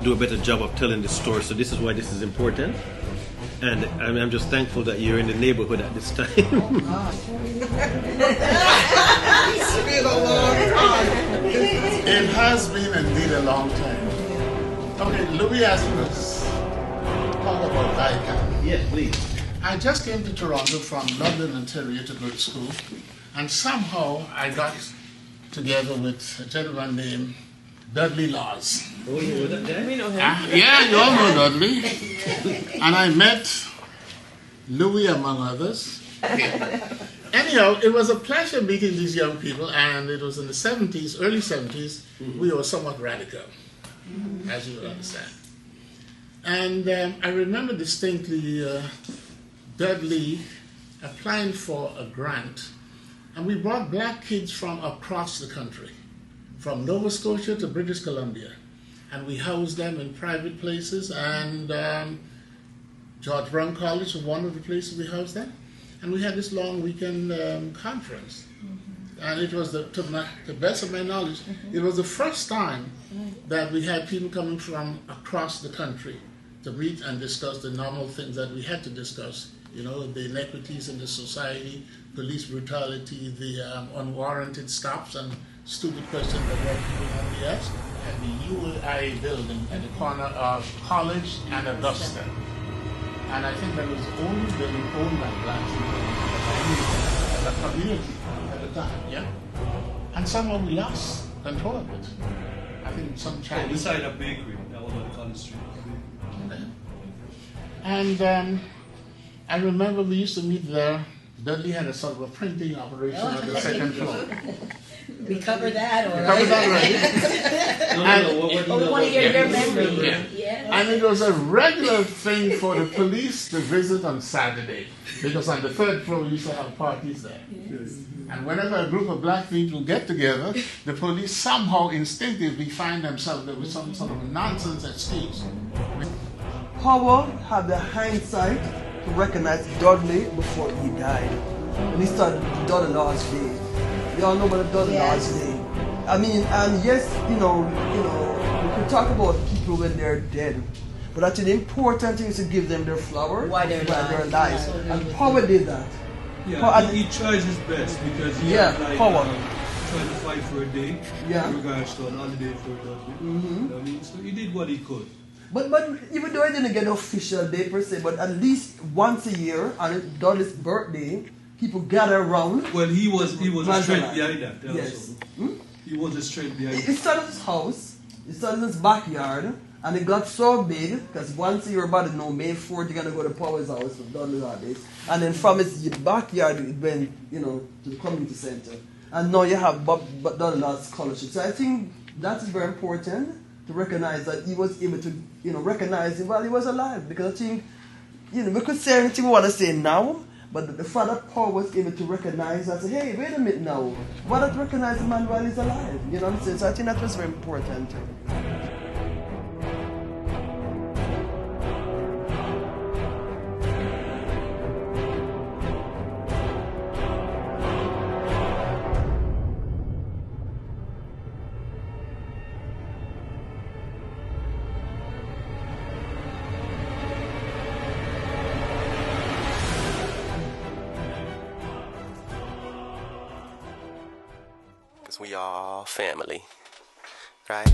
do a better job of telling the story. So this is why this is important. And I'm just thankful that you're in the neighborhood at this time. It's been a long time. It has been indeed a long time. Okay, Louis asked us talk about BYCAP. Yes, please. I just came to Toronto from London, Ontario to go to school, and somehow I got together with a gentleman named Dudley Laws. Oh, you know that? We know him. Yeah, you all know Dudley. And I met Louis among others. Anyhow, it was a pleasure meeting these young people, and it was in the 70s, early 70s, we were somewhat radical, as you will understand. And I remember distinctly Dudley applying for a grant, and we brought black kids from across the country, from Nova Scotia to British Columbia, and we housed them in private places, and George Brown College was one of the places we housed them, and we had this long weekend conference, and it was, to the best of my knowledge, it was the first time that we had people coming from across the country to meet and discuss the normal things that we had to discuss, you know, the inequities in the society, police brutality, the unwarranted stops and stupid questions that white people only ask, at the UNIA building at the corner of College and Augusta. And I think that was the only building owned by blacks in the community at the time, yeah? And somehow we lost control of it. I think some Chinese... beside a bakery, that was on College Street. Okay. And I remember we used to meet there. Dudley had a sort of a printing operation on the second floor. We covered that already. We covered that already. We want to hear your memory. Yeah. And it was a regular thing for the police to visit on Saturday, because on the third floor we used to have parties there. Yes. And whenever a group of black people get together, the police somehow instinctively find themselves there with some sort of nonsense excuse. Howard had the hindsight to recognize Dudley before he died. And he started the Dudley Laws Day. You all know about the Dudley Laws Day. I mean, and yes, you know, we could talk about people when they're dead, but I think the important thing is to give them their flowers while they're alive. And Howard did that. Yeah, he tried his best because he had Howard trying to fight for a day in regards to an holiday for Dudley. You know what I mean? So he did what he could. But even though I didn't get an official day per se, but at least once a year on Dudley's birthday, people gather around. Well, he was a strength behind that. Yes. He was a strength behind that. It started in his house, it started in his backyard, and it got so big, because once a year, about May 4th, you're going to go to Power's house for Dudley holidays. And then from his backyard, it went, to the community center. And now you have Dudley Laws Scholarship. So I think that is very important, to recognize that he was able to, recognize him while he was alive. Because I think, we could say anything we want to say now, but the father Paul was able to recognize and say, hey, wait a minute now. Why not recognize the man while he's alive? You know what I'm saying? So I think that was very important. We are family, right?